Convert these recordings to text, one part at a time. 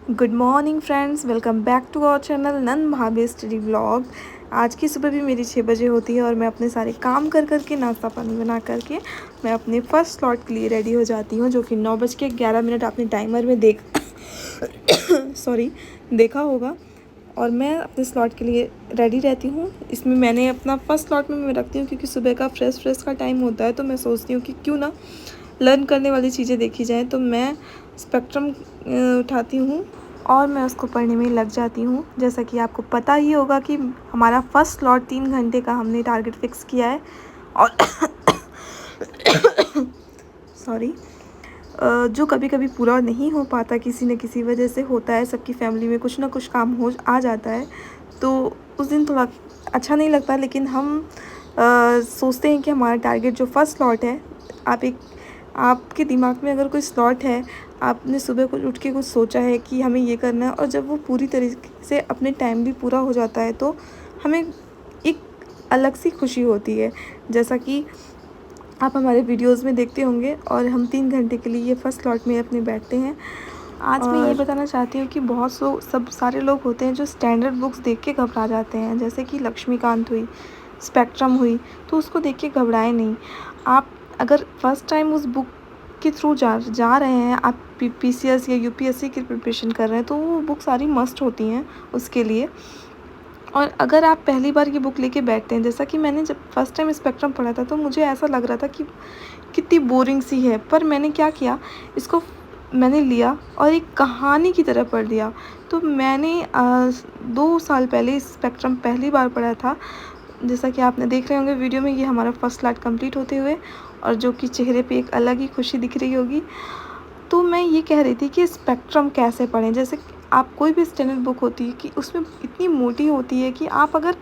Good morning friends, welcome back to our channel नन भाभी study vlog. आज की सुबह भी मेरी 6 बजे होती है और मैं अपने सारे काम कर के नाश्ता पानी बना करके मैं अपने फ़र्स्ट स्लॉट के लिए रेडी हो जाती हूँ, जो कि 9:11 आपने टाइमर में देखा होगा। और मैं अपने स्लॉट के लिए रेडी रहती हूँ। इसमें मैंने अपना फर्स्ट स्लॉट में मैं रखती हूँ, क्योंकि सुबह का फ्रेश का टाइम होता है, तो मैं सोचती हूँ कि क्यों ना लर्न करने वाली चीज़ें देखी जाएँ। तो मैं स्पेक्ट्रम उठाती हूँ और मैं उसको पढ़ने में लग जाती हूँ। जैसा कि आपको पता ही होगा कि हमारा फर्स्ट स्लॉट 3 घंटे का हमने टारगेट फ़िक्स किया है। और सॉरी, जो कभी कभी पूरा नहीं हो पाता, किसी न किसी वजह से होता है। सबकी फैमिली में कुछ ना कुछ काम हो आ जाता है, तो उस दिन थोड़ा अच्छा नहीं लगता। लेकिन हम सोचते हैं कि हमारा टारगेट जो फर्स्ट स्लॉट है, आपके दिमाग में अगर कोई स्लॉट है, आपने सुबह कुछ उठ के कुछ सोचा है कि हमें ये करना है, और जब वो पूरी तरीके से अपने टाइम भी पूरा हो जाता है, तो हमें एक अलग सी खुशी होती है। जैसा कि आप हमारे वीडियोस में देखते होंगे, और हम 3 घंटे के लिए ये फर्स्ट स्लॉट में अपने बैठते हैं। आज मैं ये बताना चाहती हूँ कि सब सारे लोग होते हैं जो स्टैंडर्ड बुक्स देख के घबरा जाते हैं, जैसे कि लक्ष्मीकांत हुई, स्पेक्ट्रम हुई, तो उसको देख के घबराएं नहीं। आप अगर फर्स्ट टाइम उस बुक के थ्रू जा रहे हैं, आप पीसीएस या यूपीएससी की प्रिपरेशन कर रहे हैं, तो वो बुक सारी मस्ट होती हैं उसके लिए। और अगर आप पहली बार ये बुक लेके बैठते हैं, जैसा कि मैंने जब फर्स्ट टाइम स्पेक्ट्रम पढ़ा था, तो मुझे ऐसा लग रहा था कि कितनी बोरिंग सी है। पर मैंने क्या किया, इसको मैंने लिया और एक कहानी की तरह पढ़ लिया। तो मैंने 2 साल पहले स्पेक्ट्रम पहली बार पढ़ा था। जैसा कि आपने देख रहे होंगे वीडियो में, ये हमारा फर्स्ट स्लाइड कंप्लीट होते हुए, और जो कि चेहरे पे एक अलग ही खुशी दिख रही होगी। तो मैं ये कह रही थी कि स्पेक्ट्रम कैसे पढ़ें। जैसे आप कोई भी स्टैंडर्ड बुक होती है कि उसमें इतनी मोटी होती है कि आप अगर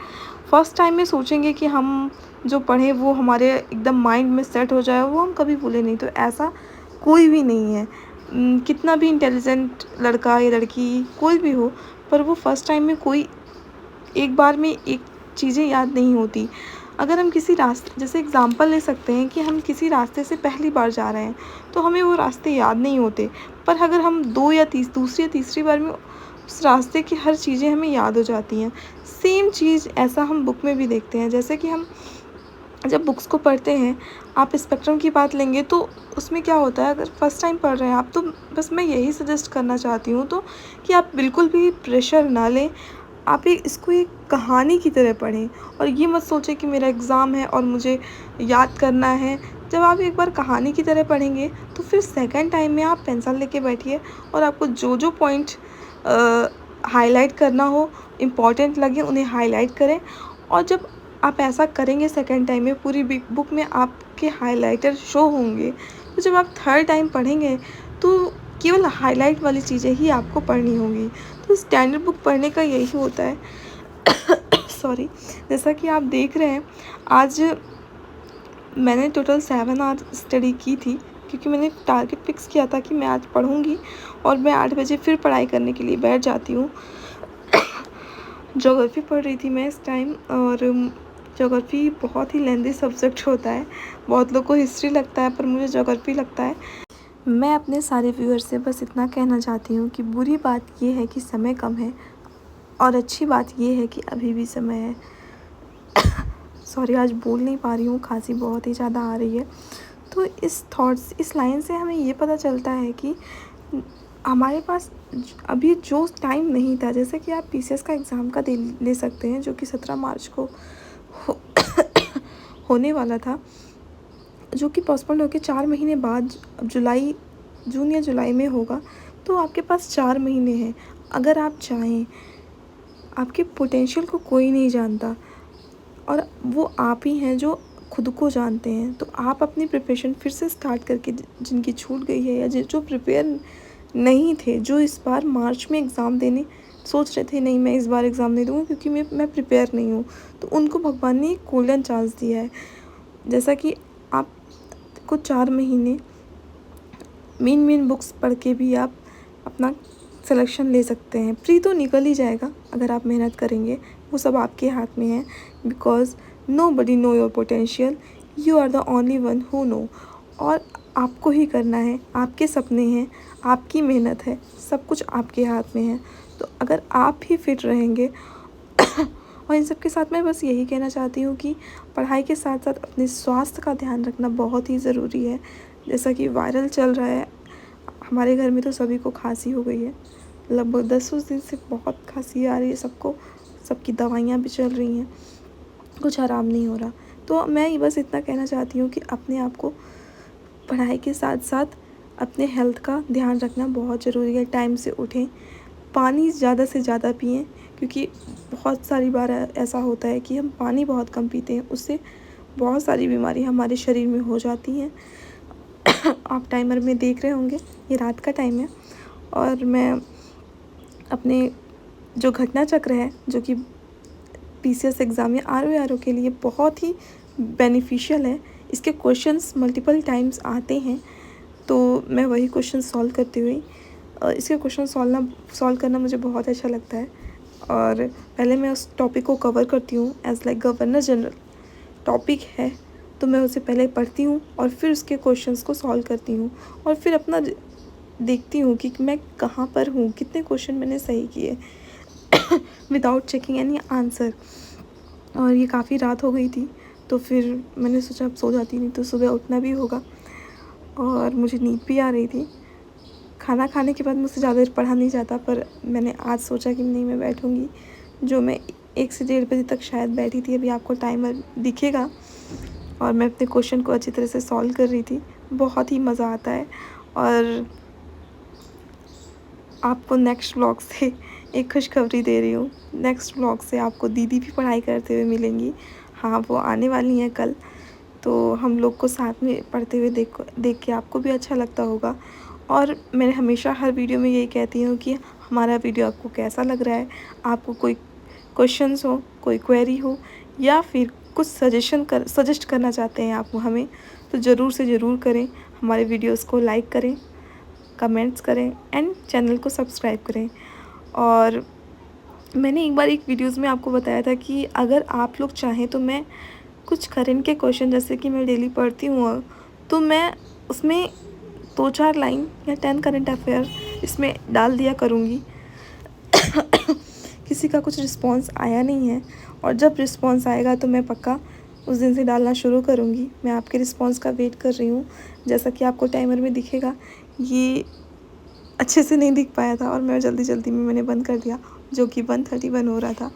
फर्स्ट टाइम में सोचेंगे कि हम जो पढ़ें वो हमारे एकदम माइंड में सेट हो जाए, वो हम कभी भूले नहीं। तो ऐसा कोई भी नहीं है। कितना भी इंटेलिजेंट लड़का या लड़की कोई भी हो, पर वो फर्स्ट टाइम में कोई एक बार में एक चीज़ें याद नहीं होती। अगर हम किसी रास्ते, जैसे एग्ज़ाम्पल ले सकते हैं कि हम किसी रास्ते से पहली बार जा रहे हैं, तो हमें वो रास्ते याद नहीं होते। पर अगर हम दूसरी या तीसरी बार में, उस रास्ते की हर चीज़ें हमें याद हो जाती हैं। सेम चीज़ ऐसा हम बुक में भी देखते हैं। जैसे कि हम जब बुक्स को पढ़ते हैं, आप स्पेक्ट्रम की बात लेंगे, तो उसमें क्या होता है, अगर फर्स्ट टाइम पढ़ रहे हैं आप, तो बस मैं यही सजेस्ट करना चाहती हूँ तो कि आप बिल्कुल भी प्रेशर ना लें। आप इसको एक कहानी की तरह पढ़ें, और ये मत सोचें कि मेरा एग्ज़ाम है और मुझे याद करना है। जब आप एक बार कहानी की तरह पढ़ेंगे, तो फिर सेकंड टाइम में आप पेंसिल लेके बैठिए, और आपको जो पॉइंट हाईलाइट करना हो, इम्पॉर्टेंट लगे, उन्हें हाईलाइट करें। और जब आप ऐसा करेंगे सेकंड टाइम में, पूरी बुक में आपके हाइलाइटर शो होंगे। तो जब आप थर्ड टाइम पढ़ेंगे, तो केवल हाईलाइट वाली चीज़ें ही आपको पढ़नी होंगी। तो स्टैंडर्ड बुक पढ़ने का यही होता है। सॉरी। जैसा कि आप देख रहे हैं, आज मैंने टोटल 7 आवर स्टडी की थी, क्योंकि मैंने टारगेट फिक्स किया था कि मैं आज पढ़ूँगी, और मैं 8 बजे फिर पढ़ाई करने के लिए बैठ जाती हूँ। ज्योग्राफी पढ़ रही थी मैं इस टाइम, और ज्योग्राफी बहुत ही लेंदी सब्जेक्ट होता है। बहुत लोग को हिस्ट्री लगता है, पर मुझे ज्योग्राफी लगता है। मैं अपने सारे व्यूअर्स से बस इतना कहना चाहती हूँ कि बुरी बात ये है कि समय कम है, और अच्छी बात ये है कि अभी भी समय है। सॉरी, आज बोल नहीं पा रही हूँ, खांसी बहुत ही ज़्यादा आ रही है। तो इस लाइन से हमें ये पता चलता है कि हमारे पास अभी जो टाइम नहीं था, जैसे कि आप पीसीएस का एग्ज़ाम का ले सकते हैं, जो कि 17 मार्च को होने वाला था, जो कि पोस्टपोन होकर 4 महीने बाद जून या जुलाई में होगा। तो आपके पास 4 महीने हैं। अगर आप चाहें, आपके पोटेंशियल को कोई नहीं जानता, और वो आप ही हैं जो खुद को जानते हैं। तो आप अपनी प्रिपरेशन फिर से स्टार्ट करके, जिनकी छूट गई है, या जो प्रिपेयर नहीं थे, जो इस बार मार्च में एग्ज़ाम देने सोच रहे थे, नहीं मैं इस बार एग्ज़ाम नहीं दूँगा क्योंकि मैं प्रिपेयर नहीं हूँ, तो उनको भगवान ने एक गोल्डन चांस दिया है। जैसा कि आपको 4 महीने मेन बुक्स पढ़ के भी आप अपना सिलेक्शन ले सकते हैं। प्री तो निकल ही जाएगा अगर आप मेहनत करेंगे, वो सब आपके हाथ में है। Because nobody know your potential, you are the only one who know. और आपको ही करना है, आपके सपने हैं, आपकी मेहनत है, सब कुछ आपके हाथ में है। तो अगर आप ही फिट रहेंगे और इन सब के साथ मैं बस यही कहना चाहती हूँ कि पढ़ाई के साथ साथ अपने स्वास्थ्य का ध्यान रखना बहुत ही ज़रूरी है। जैसा कि वायरल चल रहा है, हमारे घर में तो सभी को खांसी हो गई है, लगभग 10 दिन से बहुत खांसी आ रही है सबको, सबकी दवाइयाँ भी चल रही हैं, कुछ आराम नहीं हो रहा। तो मैं बस इतना कहना चाहती हूँ कि अपने आप को पढ़ाई के साथ साथ अपने हेल्थ का ध्यान रखना बहुत ज़रूरी है। टाइम से उठें, पानी ज़्यादा से ज़्यादा पिएं, क्योंकि बहुत सारी बार ऐसा होता है कि हम पानी बहुत कम पीते हैं, उससे बहुत सारी बीमारी हमारे शरीर में हो जाती हैं। आप टाइमर में देख रहे होंगे, ये रात का टाइम है और मैं अपने जो घटना चक्र है, जो कि पीसीएस एग्ज़ाम या आरओ के लिए बहुत ही बेनिफिशियल है, इसके क्वेश्चंस मल्टीपल टाइम्स आते हैं, तो मैं वही क्वेश्चन सॉल्व करती हुई इसके क्वेश्चन सॉल्व करना मुझे बहुत अच्छा लगता है। और पहले मैं उस टॉपिक को कवर करती हूँ as like governor general topic है, तो मैं उसे पहले पढ़ती हूँ और फिर उसके क्वेश्चंस को सॉल्व करती हूँ और फिर अपना देखती हूँ कि मैं कहाँ पर हूँ, कितने क्वेश्चन मैंने सही किए विदाउट चेकिंग एनी आंसर। और ये काफ़ी रात हो गई थी, तो फिर मैंने सोचा अब सो जाती, नहीं तो सुबह उठना भी होगा और मुझे नींद भी आ रही थी। खाना खाने के बाद मुझसे ज़्यादा देर पढ़ा नहीं जाता, पर मैंने आज सोचा कि नहीं, मैं बैठूँगी। जो मैं 1 से 1:30 बजे तक शायद बैठी थी, अभी आपको टाइमर दिखेगा, और मैं अपने क्वेश्चन को अच्छी तरह से सॉल्व कर रही थी। बहुत ही मज़ा आता है। और आपको नेक्स्ट व्लॉग से एक खुशखबरी दे रही हूँ। नेक्स्ट व्लॉग से आपको दीदी भी पढ़ाई करते हुए मिलेंगी। हाँ, वो आने वाली हैं कल, तो हम लोग को साथ में पढ़ते हुए देख के आपको भी अच्छा लगता होगा। और मैं हमेशा हर वीडियो में यही कहती हूँ कि हमारा वीडियो आपको कैसा लग रहा है, आपको कोई क्वेश्चंस हो, कोई क्वेरी हो, या फिर कुछ सजेस्ट करना चाहते हैं आप हमें, तो ज़रूर से ज़रूर करें। हमारे वीडियोज़ को लाइक करें, कमेंट्स करें एंड चैनल को सब्सक्राइब करें। और मैंने एक बार एक वीडियोज़ में आपको बताया था कि अगर आप लोग चाहें तो मैं कुछ करंट के क्वेश्चन, जैसे कि मैं डेली पढ़ती हूँ, तो मैं उसमें 2-4 लाइन या 10 करंट अफेयर इसमें डाल दिया करूँगी। किसी का कुछ रिस्पॉन्स आया नहीं है, और जब रिस्पॉन्स आएगा तो मैं पक्का उस दिन से डालना शुरू करूँगी। मैं आपके रिस्पॉन्स का वेट कर रही हूँ। जैसा कि आपको टाइमर में दिखेगा, ये अच्छे से नहीं दिख पाया था और मैं जल्दी में मैंने बंद कर दिया, जो कि 1:31 हो रहा था।